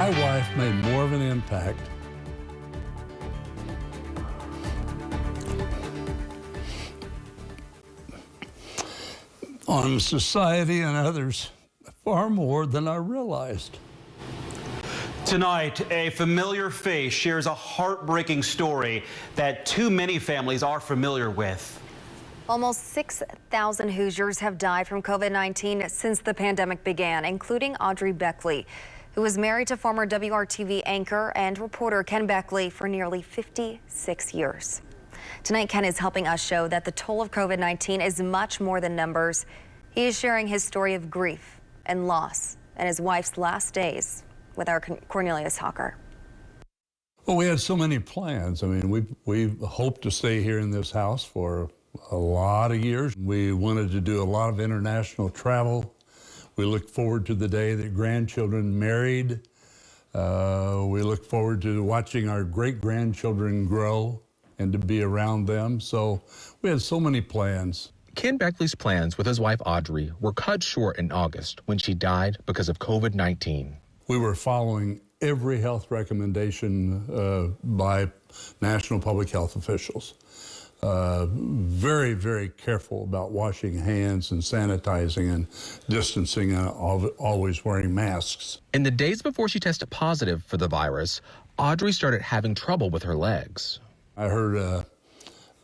My wife made more of an impact on society and others far more than I realized. Tonight, a familiar face shares a heartbreaking story that too many families are familiar with. Almost 6,000 Hoosiers have died from COVID-19 since the pandemic began, including Audrey Beckley, who was married to former WRTV anchor and reporter Ken Beckley for nearly 56 years. Tonight, Ken is helping us show that the toll of COVID-19 is much more than numbers. He is sharing his story of grief and loss and his wife's last days with our Cornelius Hawker. Well, we had so many plans. I mean, we hoped to stay here in this house for a lot of years. We wanted to do a lot of international travel. We look forward to the day that grandchildren married. We look forward to watching our great-grandchildren grow and to be around them. So we had so many plans. Ken Beckley's plans with his wife Audrey were cut short in August when she died because of COVID-19. We were following every health recommendation by national public health officials. Very, very careful about washing hands and sanitizing and distancing and always wearing masks. In the days before she tested positive for the virus, Audrey started having trouble with her legs. I heard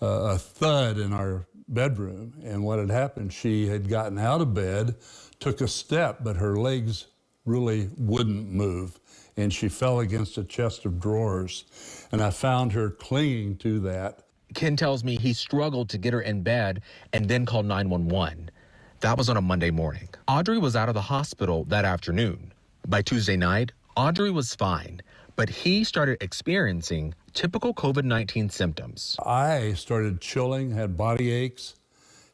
a thud in our bedroom, and what had happened, she had gotten out of bed, took a step, but her legs really wouldn't move, and she fell against a chest of drawers, and I found her clinging to that. Ken tells me he struggled to get her in bed and then called 911. That was on a Monday morning. Audrey was out of the hospital that afternoon. By Tuesday night, Audrey was fine, but he started experiencing typical COVID-19 symptoms. I started chilling, had body aches,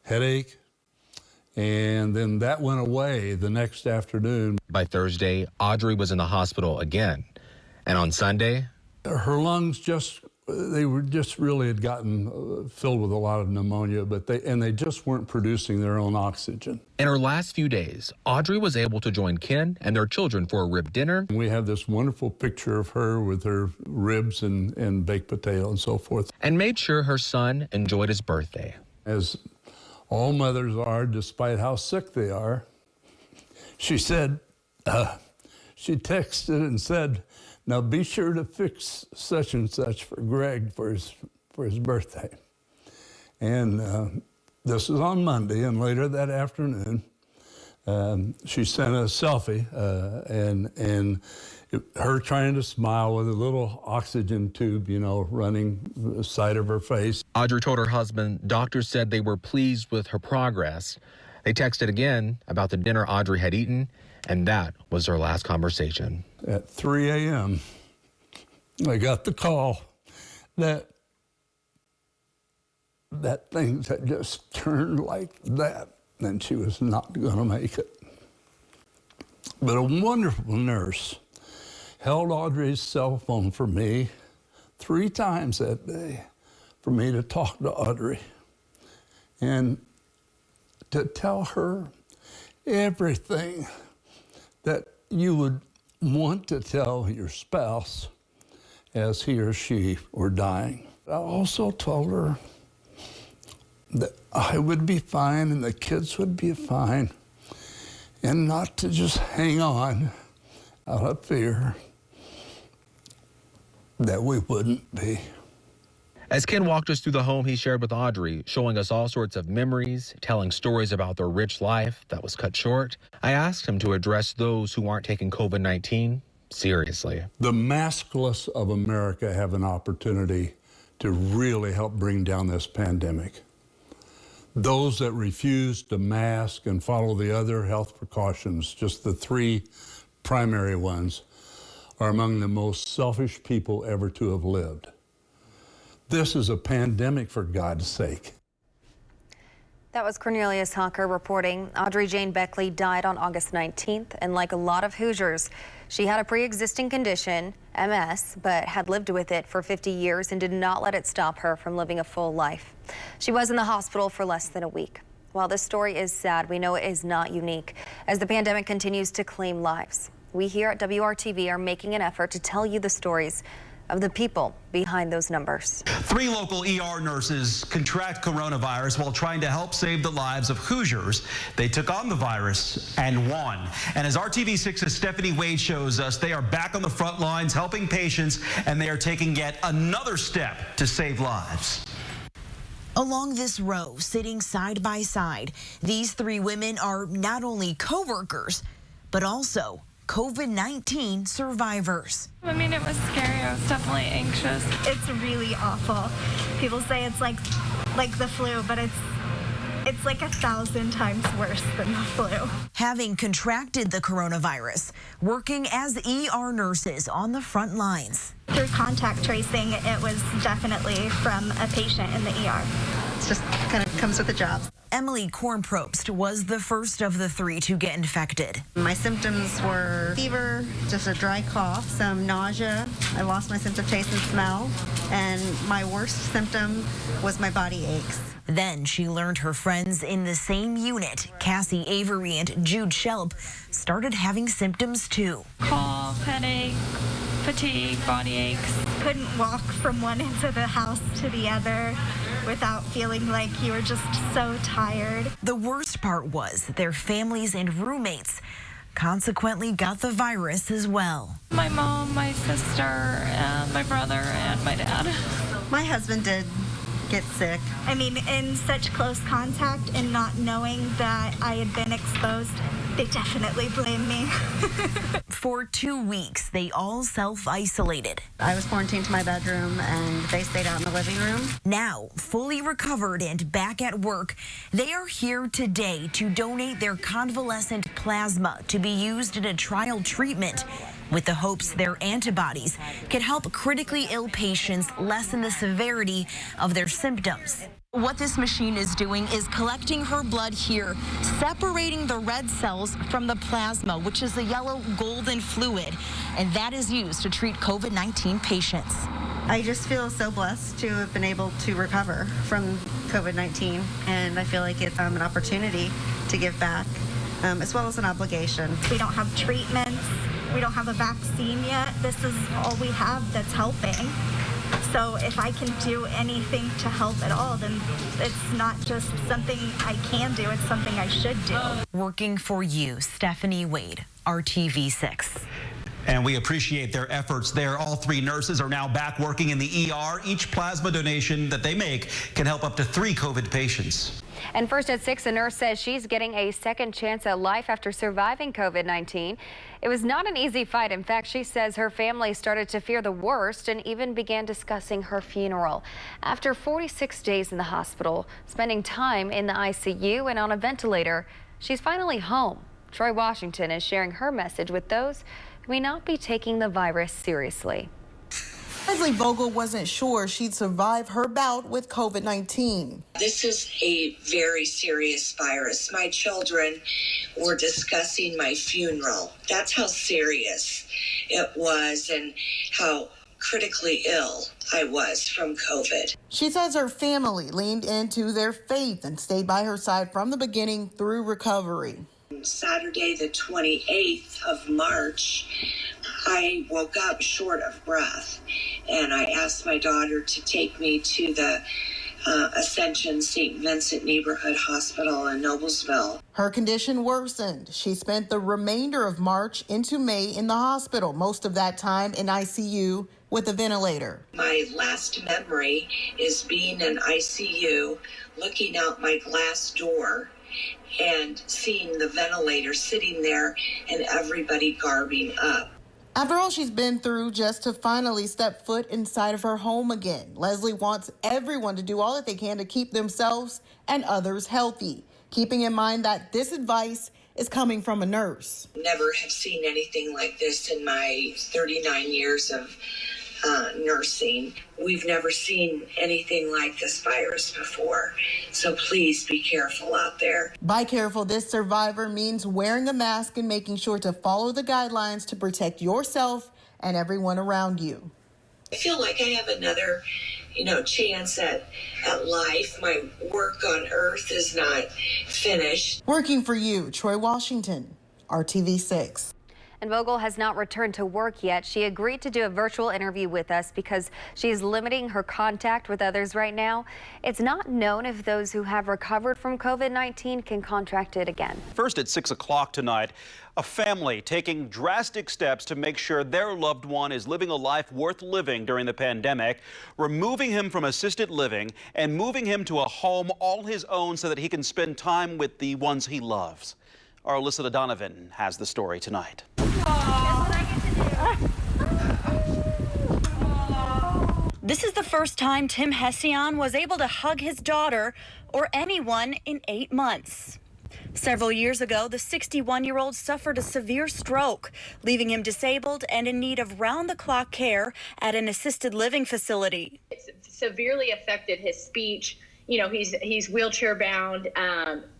headache, and then that went away the next afternoon. By Thursday, Audrey was in the hospital again. And on Sunday, her lungs they really had gotten filled with a lot of pneumonia, but they just weren't producing their own oxygen. In her last few days, Audrey was able to join Ken and their children for a rib dinner. We have this wonderful picture of her with her ribs and baked potato and so forth. And made sure her son enjoyed his birthday. As all mothers are, despite how sick they are, she said, she texted and said, "Now be sure to fix such and such for Greg for his birthday." And this was on Monday, and later that afternoon, she sent a selfie, and her trying to smile with a little oxygen tube, running the side of her face. Audrey told her husband doctors said they were pleased with her progress. They texted again about the dinner Audrey had eaten, and that was their last conversation. At 3 a.m., I got the call that things had just turned like that, and she was not going to make it. But a wonderful nurse held Audrey's cell phone for me 3 times that day for me to talk to Audrey and to tell her everything that you would want to tell your spouse as he or she were dying. I also told her that I would be fine and the kids would be fine, and not to just hang on out of fear that we wouldn't be. As Ken walked us through the home he shared with Audrey, showing us all sorts of memories, telling stories about their rich life that was cut short, I asked him to address those who aren't taking COVID-19 seriously. The maskless of America have an opportunity to really help bring down this pandemic. Those that refuse to mask and follow the other health precautions, just the 3 primary ones, are among the most selfish people ever to have lived. This is a pandemic, for God's sake. That was Cornelius Hawker reporting. Audrey Jane Beckley died on August 19th, and like a lot of Hoosiers, she had a pre-existing condition, MS, but had lived with it for 50 years and did not let it stop her from living a full life. She was in the hospital for less than a week. While this story is sad, we know it is not unique as the pandemic continues to claim lives. We here at WRTV are making an effort to tell you the stories of the people behind those numbers. 3 local ER nurses contract coronavirus while trying to help save the lives of Hoosiers. They took on the virus and won. And as RTV6's Stephanie Wade shows us, they are back on the front lines helping patients, and they are taking yet another step to save lives. Along this row, sitting side by side, these 3 women are not only co-workers, but also COVID-19 survivors. I mean, it was scary. I was definitely anxious. It's really awful. People say it's like the flu, but it's like 1,000 times worse than the flu. Having contracted the coronavirus, working as ER nurses on the front lines. Through contact tracing, it was definitely from a patient in the ER. It's just kind of comes with the job. Emily Kornprobst was the first of the 3 to get infected. My symptoms were fever, just a dry cough, some nausea. I lost my sense of taste and smell, and my worst symptom was my body aches. Then she learned her friends in the same unit, Cassie Avery and Jude Shelp, started having symptoms too. Cough, headache, fatigue, body aches. Couldn't walk from one end of the house to the other without feeling like you were just so tired. The worst part was their families and roommates consequently got the virus as well. My mom, my sister, and my brother, and my dad. My husband did get sick. I mean, in such close contact and not knowing that I had been exposed, they definitely blame me. For 2 weeks, they all self-isolated. I was quarantined to my bedroom, and they stayed out in the living room. Now, fully recovered and back at work, they are here today to donate their convalescent plasma to be used in a trial treatment, with the hopes their antibodies can help critically ill patients lessen the severity of their symptoms. What this machine is doing is collecting her blood here, separating the red cells from the plasma, which is the yellow golden fluid, and that is used to treat COVID-19 patients. I just feel so blessed to have been able to recover from COVID-19, and I feel like it's an opportunity to give back, as well as an obligation. We don't have treatments. We don't have a vaccine yet. This is all we have that's helping. So if I can do anything to help at all, then it's not just something I can do, it's something I should do. Working for you, Stephanie Wade, RTV6. And we appreciate their efforts there. All 3 nurses are now back working in the ER. Each plasma donation that they make can help up to 3 COVID patients. And first at 6, a nurse says she's getting a second chance at life after surviving COVID-19. It was not an easy fight. In fact, she says her family started to fear the worst and even began discussing her funeral. After 46 days in the hospital, spending time in the ICU and on a ventilator, she's finally home. Troy Washington is sharing her message with those who may not be taking the virus seriously. Leslie Vogel wasn't sure she'd survive her bout with COVID-19. This is a very serious virus. My children were discussing my funeral. That's how serious it was and how critically ill I was from COVID. She says her family leaned into their faith and stayed by her side from the beginning through recovery. Saturday, the 28th of March, I woke up short of breath, and I asked my daughter to take me to the Ascension St. Vincent Neighborhood Hospital in Noblesville. Her condition worsened. She spent the remainder of March into May in the hospital, most of that time in ICU with a ventilator. My last memory is being in ICU, looking out my glass door, and seeing the ventilator sitting there and everybody garbing up. After all she's been through just to finally step foot inside of her home again, Leslie wants everyone to do all that they can to keep themselves and others healthy, keeping in mind that this advice is coming from a nurse. Never have seen anything like this in my 39 years of nursing. We've never seen anything like this virus before, so please be careful out there. By careful, this survivor means wearing a mask and making sure to follow the guidelines to protect yourself and everyone around you. I feel like I have another, chance at life. My work on earth is not finished. Working for you, Troy Washington, RTV6. And Vogel has not returned to work yet. She agreed to do a virtual interview with us because she is limiting her contact with others right now. It's not known if those who have recovered from COVID-19 can contract it again. First at 6 o'clock tonight, a family taking drastic steps to make sure their loved one is living a life worth living during the pandemic, removing him from assisted living and moving him to a home all his own so that he can spend time with the ones he loves. Our Alyssa Donovan has the story tonight. This is the first time Tim Hession was able to hug his daughter or anyone in 8 months. Several years ago, the 61-year-old suffered a severe stroke, leaving him disabled and in need of round-the-clock care at an assisted living facility. It's severely affected his speech. You know, he's wheelchair bound.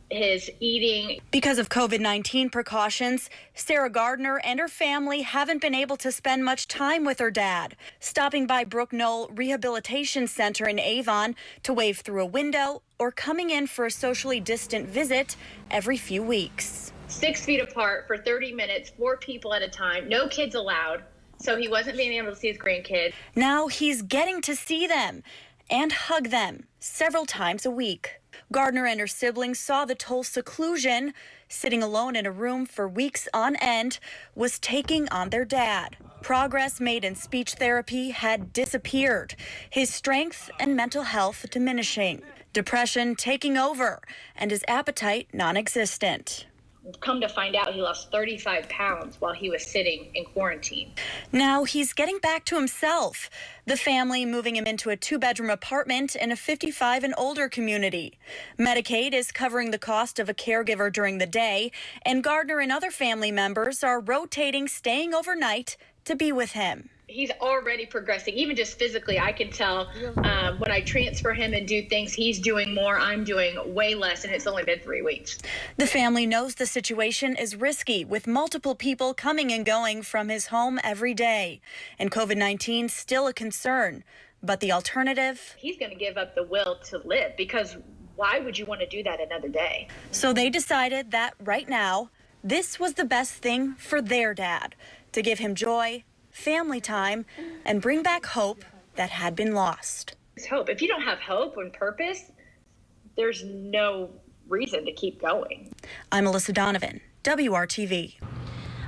His eating. Because of COVID-19 precautions, Sarah Gardner and her family haven't been able to spend much time with her dad, stopping by Brook Knoll Rehabilitation Center in Avon to wave through a window or coming in for a socially distant visit every few weeks. 6 feet apart for 30 minutes, 4 people at a time, no kids allowed. So he wasn't being able to see his grandkids. Now he's getting to see them and hug them several times a week. Gardner and her siblings saw the toll seclusion, sitting alone in a room for weeks on end, was taking on their dad. Progress made in speech therapy had disappeared, his strength and mental health diminishing, depression taking over, and his appetite non-existent. Come to find out, he lost 35 pounds while he was sitting in quarantine. Now he's getting back to himself. The family moving him into a 2-bedroom apartment in a 55 and older community. Medicaid is covering the cost of a caregiver during the day, and Gardner and other family members are rotating, staying overnight to be with him. He's already progressing, even just physically. I can tell when I transfer him and do things, he's doing more, I'm doing way less, and it's only been 3 weeks. The family knows the situation is risky, with multiple people coming and going from his home every day. And COVID-19 still a concern, but the alternative? He's going to give up the will to live, because why would you want to do that another day? So they decided that right now, this was the best thing for their dad, to give him joy, family time, and bring back hope that had been lost. It's hope. If you don't have hope and purpose, there's no reason to keep going. I'm Alyssa Donovan, WRTV.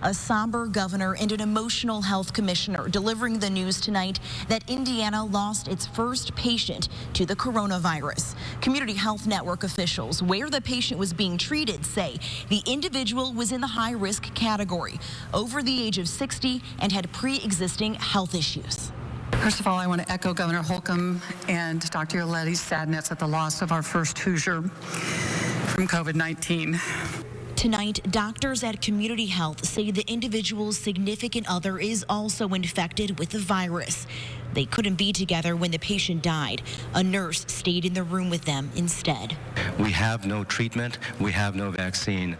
A somber governor and an emotional health commissioner delivering the news tonight that Indiana lost its first patient to the coronavirus. Community Health Network officials, where the patient was being treated, say the individual was in the high-risk category, over the age of 60, and had pre-existing health issues. First of all, I want to echo Governor Holcomb and Dr. Yoletti's sadness at the loss of our first Hoosier from COVID-19. Tonight, doctors at Community Health say the individual's significant other is also infected with the virus. They couldn't be together when the patient died. A nurse stayed in the room with them instead. We have no treatment. We have no vaccine.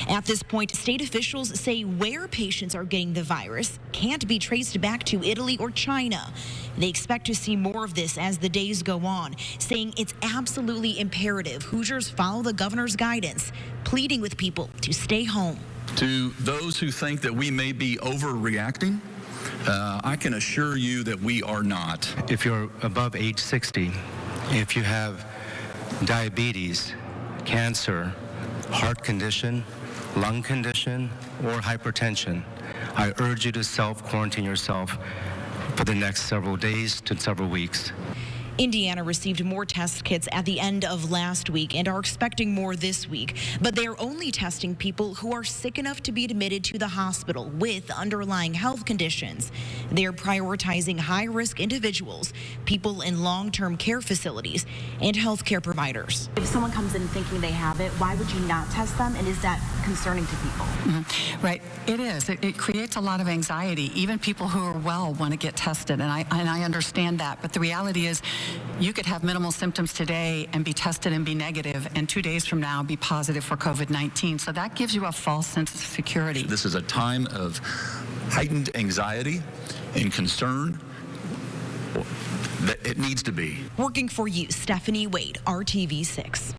At this point, state officials say where patients are getting the virus can't be traced back to Italy or China. They expect to see more of this as the days go on, saying it's absolutely imperative Hoosiers follow the governor's guidance, pleading with people to stay home. To those who think that we may be overreacting, I can assure you that we are not. If you're above age 60, if you have diabetes, cancer, heart condition, lung condition, or hypertension, I urge you to self-quarantine yourself for the next several days to several weeks. Indiana received more test kits at the end of last week and are expecting more this week, but they are only testing people who are sick enough to be admitted to the hospital with underlying health conditions. They are prioritizing high-risk individuals, people in long-term care facilities, and healthcare providers. If someone comes in thinking they have it, why would you not test them, and is that concerning to people? Right, it is. It creates a lot of anxiety. Even people who are well want to get tested, and I understand that, but the reality is you could have minimal symptoms today and be tested and be negative, and 2 days from now be positive for COVID-19. So that gives you a false sense of security. This is a time of heightened anxiety and concern. It needs to be. Working for you, Stephanie Wade, RTV6.